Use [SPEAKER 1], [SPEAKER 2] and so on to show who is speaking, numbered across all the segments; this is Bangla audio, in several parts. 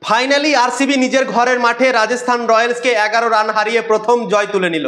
[SPEAKER 1] ফাইনালি আরসিবি নিজের ঘরের মাঠে রাজস্থান রয়্যালসকে 11 রান হারিয়ে প্রথম জয় তুলে নিল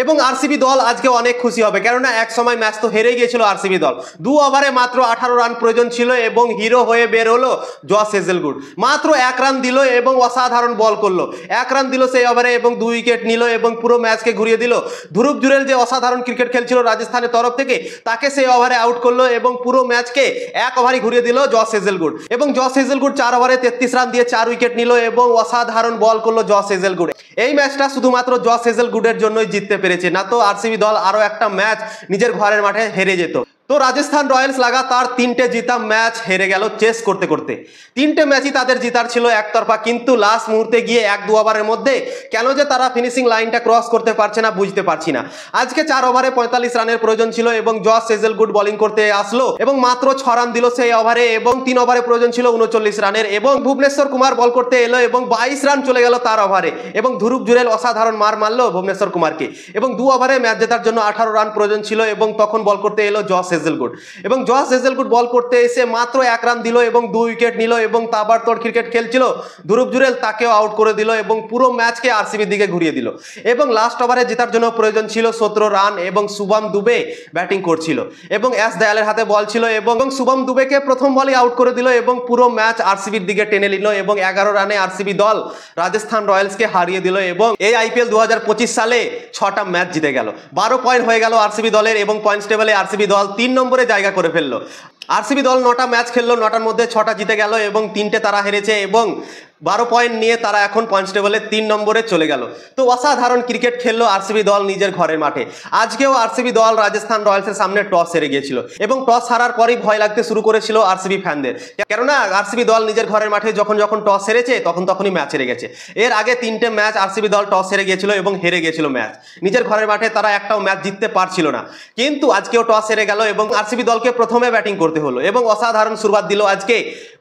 [SPEAKER 1] এবং আরসিবি দল আজকে অনেক খুশি হবে, কেননা এক সময় ম্যাচ তো হেরে গিয়েছিল আরসিবি দল। 2 ওভারে মাত্র 18 রান প্রয়োজন ছিল এবং হিরো হয়ে বের হলো জস হেজেলউড। মাত্র 1 রান দিল এবং অসাধারণ বল করলো। 1 রান দিল সেই ওভারে এবং 2 উইকেট নিল এবং পুরো ম্যাচকে ঘুরিয়ে দিল। ধ্রুব জুরেল যে অসাধারণ ক্রিকেট খেলছিল রাজস্থানের তরফ থেকে, তাকে সেই ওভারে আউট করলো এবং পুরো ম্যাচকে 1 ওভারই ঘুরিয়ে দিল জস হেজেলউড। এবং জস হেজেলউড 4 ওভারে 33 রান দিয়ে 4 উইকেট নিল এবং অসাধারণ বল করলো জস হেজেলউড। এই ম্যাচটা শুধুমাত্র জস হেজেলউডের জন্যই জিততে পেরেছে, না তো আরসিবি দল আরো একটা ম্যাচ নিজের ঘরের মাঠে হেরে যেত। তো রাজস্থান রয়্যালস লাগাতার 3টে জিতা ম্যাচ হেরে গেল চেস করতে করতে। 3টে ম্যাচই তাদের জিতার ছিল একতরফা, কিন্তু লাস্ট মুহূর্তে গিয়ে 1-2 ওভারের মধ্যে কেন যে তারা ফিনিশিং লাইনটা ক্রস করতে পারছে না বুঝতে পারছি না। আজকে 4 ওভারে 45 রানের প্রয়োজন ছিল এবং জস হেজেলউড বোলিং করতে আসলো এবং মাত্র 6 রান দিল সেই ওভারে এবং 3 ওভারে প্রয়োজন ছিল 39 রানের এবং ভুবনেশ্বর কুমার বল করতে এলো এবং 22 রান চলে গেল তার ওভারে এবং ধ্রুব জুরেল অসাধারণ মার মারলো ভুবনেশ্বর কুমারকে এবং 2 ওভারে ম্যাচ জেতার জন্য 18 রান প্রয়োজন ছিল এবং তখন বল করতে এলো জস হেজেলউড এবং জস হেজেলউড বল করতে এসে মাত্র 1 রান দিল এবং 2 উইকেট নিল এবং তাবাড়তোড় ক্রিকেট খেলছিল ধ্রুব জুরেল, তাকেও আউট করে দিল এবং পুরো ম্যাচকে আরসিবির দিকে ঘুরিয়ে দিল এবং লাস্ট ওভারে জেতার জন্য প্রয়োজন ছিল 17 রান এবং শুভম দুবে ব্যাটিং করছিল এবং এস দয়ালের হাতে বল ছিল এবং শুভম দুবেকে প্রথম বলে আউট করে দিল এবং পুরো ম্যাচ আরসিবির দিকে টেনে নিল এবং 11 রানে আরসিবি দল রাজস্থান রয়্যালসকে হারিয়ে দিল এবং এই আইপিএল 2025 সালে 6টা ম্যাচ জিতে গেল। 12 পয়েন্ট হয়ে গেল আরসিবি দলের এবং পয়েন্টস টেবিলে আরসিবি দল 3 নম্বরে জায়গা করে ফেললো। আরসিবি দল 9টা ম্যাচ খেললো, 9টার মধ্যে 6টা জিতে গেল এবং 3টে তারা হেরেছে এবং 12 পয়েন্ট নিয়ে তারা এখন পয়েন্টস টেবিলে 3 নম্বরে চলে গেল। তো অসাধারণ ক্রিকেট খেললো আরসিবি দল নিজের ঘরের মাঠে। আজকেও আরসিবি দল রাজস্থান রয়্যালসের সামনে টস হেরে গিয়েছিল এবং টস হারার পরেই ভয় লাগতে শুরু করেছিল আরসিবি ফ্যানদের, কেননা আরসিবি দল নিজের ঘরের মাঠে যখন টস হেরেছে তখনই ম্যাচ হেরে গেছে। এর আগে 3টে ম্যাচ আরসিবি দল টস হেরে গিয়েছিল এবং হেরে গিয়েছিল ম্যাচ। নিজের ঘরের মাঠে তারা একটাও ম্যাচ জিততে পারছিল না, কিন্তু আজকেও টস হেরে গেল এবং আরসিবি দলকে প্রথমে ব্যাটিং করতে হলো এবং অসাধারণ শুরুয়াত দিল আজকে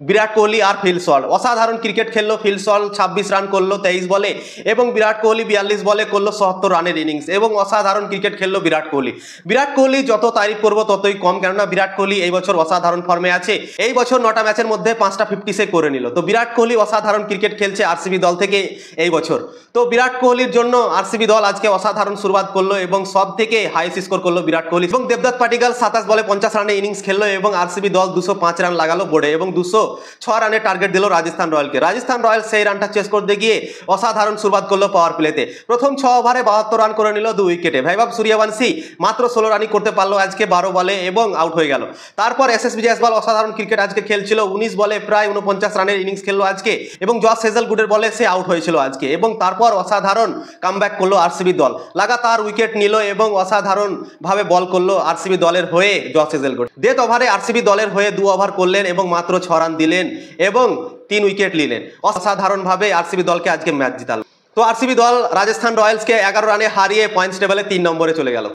[SPEAKER 1] বিরাট কোহলি আর ফিল সল্ট। অসাধারণ ক্রিকেট খেললো ফিল সল্ট, 26 রান করলো 23 বলে এবং বিরাট কোহলি 42 বলে করলো 77 রানের ইনিংস এবং অসাধারণ ক্রিকেট খেললো বিরাট কোহলি। বিরাট কোহলি যত তারিফ করবো ততই কম, কেননা বিরাট কোহলি এই বছর অসাধারণ ফর্মে আছে। এই বছর 9টা ম্যাচের মধ্যে 5টা 50 সে করে নিল। তো বিরাট কোহলি অসাধারণ ক্রিকেট খেলছে আরসিবি দল থেকে এই বছর। তো বিরাট কোহলির জন্য আরসিবি দল আজকে অসাধারণ শুরুয়াত করলো এবং সব থেকে হাইয়েস্ট স্কোর করলো বিরাট কোহলি এবং দেবদত্ত পাটিকাল 27 বলে 50 রানের ইনিংস খেললো এবং আরসিবি দল 205 রান লাগালো বোর্ডে এবং 206 রানের টার্গেট দিল রাজস্থান রয়্যালকে। রাজস্থান রয়্যালস সেই রানটা চেস করতে গিয়ে অসাধারণ শুরুয়াত করলো পাওয়ার প্লেতে। প্রথম 6 ওভারে 72 রান করে নিল 2 উইকেটে। বৈভব সূর্যবংশী মাত্র 16 রানই করতে পারলো আজকে 12 বলে এবং আউট হয়ে গেল। তারপর এসএসবি জয়সওয়াল অসাধারণ ক্রিকেট আজকে খেলছিল, 19 বলে প্রায় 49 রানের ইনিংস খেললো আজকে এবং জস হেজেলউডের বলে সে আউট হয়েছিল আজকে এবং তারপর অসাধারণ কামব্যাক করলো আরসিবি দল, লাগাতার উইকেট নিল এবং অসাধারণ ভাবে বল করলো আরসিবি দলের হয়ে জস হেজেলউড। ডেথ ওভারে আরসিবি দলের হয়ে 2 ওভার করলেন এবং মাত্র 6 রান দিলেন এবং 3 উইকেট নিলেন। অসাধারণ ভাবে আরসিবি দলকে আজকে ম্যাচ জিতাল। তো আরসিবি দল রাজস্থান রয়্যালসকে 11 রানে হারিয়ে পয়েন্টস টেবিলে 3 নম্বরে চলে গেল।